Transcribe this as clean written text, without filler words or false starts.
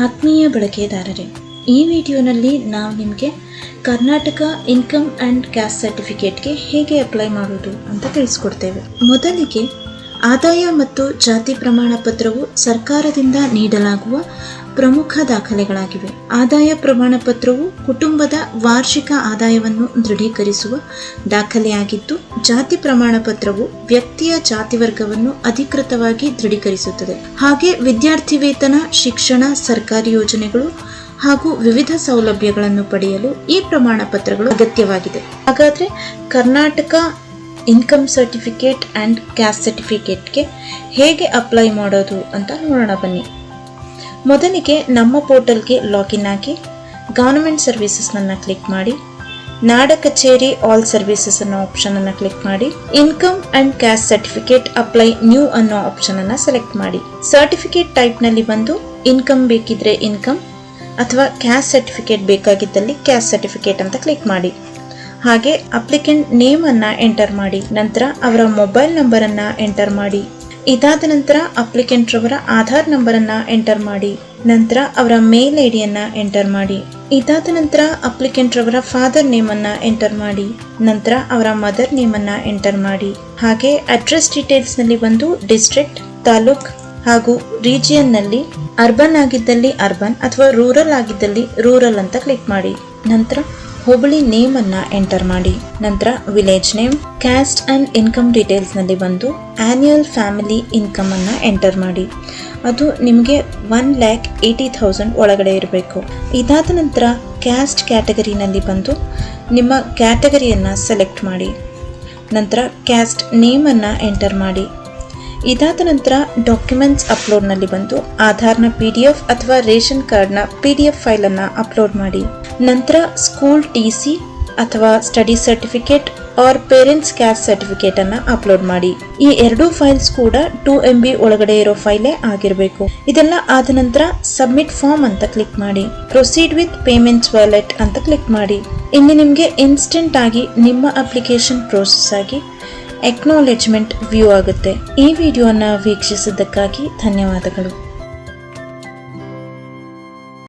ಆತ್ಮೀಯ ಬಳಕೆದಾರರೇ, ಈ ವಿಡಿಯೋನಲ್ಲಿ ನಾವು ನಿಮಗೆ ಕರ್ನಾಟಕ ಇನ್ಕಮ್ ಆ್ಯಂಡ್ ಕ್ಯಾಸ್ಟ್ ಸರ್ಟಿಫಿಕೇಟ್ಗೆ ಹೇಗೆ ಅಪ್ಲೈ ಮಾಡೋದು ಅಂತ ತಿಳಿಸ್ಕೊಡ್ತೇವೆ. ಮೊದಲಿಗೆ ಆದಾಯ ಮತ್ತು ಜಾತಿ ಪ್ರಮಾಣ ಪತ್ರವು ಸರ್ಕಾರದಿಂದ ನೀಡಲಾಗುವ ಪ್ರಮುಖ ದಾಖಲೆಗಳಾಗಿವೆ. ಆದಾಯ ಪ್ರಮಾಣ ಪತ್ರವು ಕುಟುಂಬದ ವಾರ್ಷಿಕ ಆದಾಯವನ್ನು ದೃಢೀಕರಿಸುವ ದಾಖಲೆಯಾಗಿದ್ದು, ಜಾತಿ ಪ್ರಮಾಣ ಪತ್ರವು ವ್ಯಕ್ತಿಯ ಜಾತಿ ವರ್ಗವನ್ನು ಅಧಿಕೃತವಾಗಿ ದೃಢೀಕರಿಸುತ್ತದೆ. ಹಾಗೆ ವಿದ್ಯಾರ್ಥಿ ವೇತನ, ಶಿಕ್ಷಣ, ಸರ್ಕಾರಿ ಯೋಜನೆಗಳು ಹಾಗೂ ವಿವಿಧ ಸೌಲಭ್ಯಗಳನ್ನು ಪಡೆಯಲು ಈ ಪ್ರಮಾಣ ಪತ್ರಗಳು ಅಗತ್ಯವಾಗಿದೆ. ಹಾಗಾದರೆ Karnataka income certificate and caste ಸರ್ಟಿಫಿಕೇಟ್ಗೆ ಹೇಗೆ ಅಪ್ಲೈ ಮಾಡೋದು ಅಂತ ನೋಡೋಣ ಬನ್ನಿ. ಮೊದಲಿಗೆ ನಮ್ಮ ಪೋರ್ಟಲ್ಗೆ ಲಾಗಿನ್ ಆಗಿ ಗವರ್ನಮೆಂಟ್ ಸರ್ವಿಸಸ್ನನ್ನು ಕ್ಲಿಕ್ ಮಾಡಿ, ನಾಡ ಕಚೇರಿ ಆಲ್ ಸರ್ವಿಸಸ್ ಅನ್ನೋ ಆಪ್ಷನನ್ನು ಕ್ಲಿಕ್ ಮಾಡಿ, income and caste certificate apply new ಅನ್ನೋ ಆಪ್ಷನನ್ನು ಸೆಲೆಕ್ಟ್ ಮಾಡಿ. ಸರ್ಟಿಫಿಕೇಟ್ ಟೈಪ್ನಲ್ಲಿ ಬಂದು ಇನ್ಕಮ್ ಬೇಕಿದ್ರೆ ಇನ್ಕಮ್ ಅಥವಾ ಕ್ಯಾಸ್ಟ್ ಸರ್ಟಿಫಿಕೇಟ್ ಬೇಕಾಗಿದ್ದಲ್ಲಿ ಕ್ಯಾಸ್ಟ್ ಸರ್ಟಿಫಿಕೇಟ್ ಅಂತ ಕ್ಲಿಕ್ ಮಾಡಿ. ಹಾಗೆ ಅಪ್ಲಿಕೆಂಟ್ ನೇಮನ್ನು ಎಂಟರ್ ಮಾಡಿ, ನಂತರ ಅವರ ಮೊಬೈಲ್ ನಂಬರನ್ನು ಎಂಟರ್ ಮಾಡಿ. ಇದಾದ ನಂತರ ಅಪ್ಲಿಕೆಂಟ್ ರವರ ಆಧಾರ್ ನಂಬರನ್ನು ಎಂಟರ್ ಮಾಡಿ, ನಂತರ ಅವರ ಮೇಲ್ ಐಡಿಯನ್ನು ಎಂಟರ್ ಮಾಡಿ. ಇದಾದ ನಂತರ ಅಪ್ಲಿಕೆಂಟ್ ರವರ ಫಾದರ್ ನೇಮನ್ನು ಎಂಟರ್ ಮಾಡಿ, ನಂತರ ಅವರ ಮದರ್ ನೇಮನ್ನು ಎಂಟರ್ ಮಾಡಿ. ಹಾಗೆ ಅಡ್ರೆಸ್ ಡೀಟೇಲ್ಸ್ನಲ್ಲಿ ಬಂದು ಡಿಸ್ಟ್ರಿಕ್ಟ್, ತಾಲೂಕ್ ಹಾಗೂ ರೀಜಿಯನ್ನಲ್ಲಿ ಅರ್ಬನ್ ಆಗಿದ್ದಲ್ಲಿ ಅರ್ಬನ್ ಅಥವಾ ರೂರಲ್ ಆಗಿದ್ದಲ್ಲಿ ರೂರಲ್ ಅಂತ ಕ್ಲಿಕ್ ಮಾಡಿ. ನಂತರ ಹೋಬಳಿ ನೇಮನ್ನು ಎಂಟರ್ ಮಾಡಿ, ನಂತರ village name. Caste and income ಡೀಟೇಲ್ಸ್ನಲ್ಲಿ ಬಂದು ಆ್ಯನ್ಯುಯಲ್ ಫ್ಯಾಮಿಲಿ ಇನ್ಕಮ್ ಅನ್ನು ಎಂಟರ್ ಮಾಡಿ. ಅದು ನಿಮಗೆ 1,80,000 ಒಳಗಡೆ ಇರಬೇಕು. ಇದಾದ ನಂತರ ಕ್ಯಾಸ್ಟ್ ಕ್ಯಾಟಗರಿನಲ್ಲಿ ಬಂದು ನಿಮ್ಮ ಕ್ಯಾಟಗರಿಯನ್ನು ಸೆಲೆಕ್ಟ್ ಮಾಡಿ, ನಂತರ ಕ್ಯಾಸ್ಟ್ ನೇಮನ್ನು ಎಂಟರ್ ಮಾಡಿ. ಇದಾದ ನಂತರ ಡಾಕ್ಯುಮೆಂಟ್ಸ್ ಅಪ್ಲೋಡ್ನಲ್ಲಿ ಬಂದು ಆಧಾರ್ನ PDF ಅಥವಾ ರೇಷನ್ ಕಾರ್ಡ್ನ PDF ಫೈಲನ್ನು ಅಪ್ಲೋಡ್ ಮಾಡಿ. ನಂತರ ಸ್ಕೂಲ್ TC ಅಥವಾ study certificate or parents caste ಸರ್ಟಿಫಿಕೇಟನ್ನು ಅಪ್ಲೋಡ್ ಮಾಡಿ. ಈ ಎರಡೂ ಫೈಲ್ಸ್ ಕೂಡ 2 MB ಒಳಗಡೆ ಇರೋ ಫೈಲೇ ಆಗಿರಬೇಕು. ಇದೆಲ್ಲ ಆದ ನಂತರ ಸಬ್ಮಿಟ್ ಫಾರ್ಮ್ ಅಂತ ಕ್ಲಿಕ್ ಮಾಡಿ, ಪ್ರೊಸೀಡ್ ವಿತ್ ಪೇಮೆಂಟ್ಸ್ ವಾಲೆಟ್ ಅಂತ ಕ್ಲಿಕ್ ಮಾಡಿ. ಇಲ್ಲಿ ನಿಮಗೆ ಇನ್ಸ್ಟೆಂಟ್ ಆಗಿ ನಿಮ್ಮ ಅಪ್ಲಿಕೇಶನ್ ಪ್ರೋಸೆಸ್ ಆಗಿ ಎಕ್ನಾಲೆಜ್ಮೆಂಟ್ ವ್ಯೂ ಆಗುತ್ತೆ. ಈ ವಿಡಿಯೋನ ವೀಕ್ಷಿಸಿದ್ದಕ್ಕಾಗಿ ಧನ್ಯವಾದಗಳು.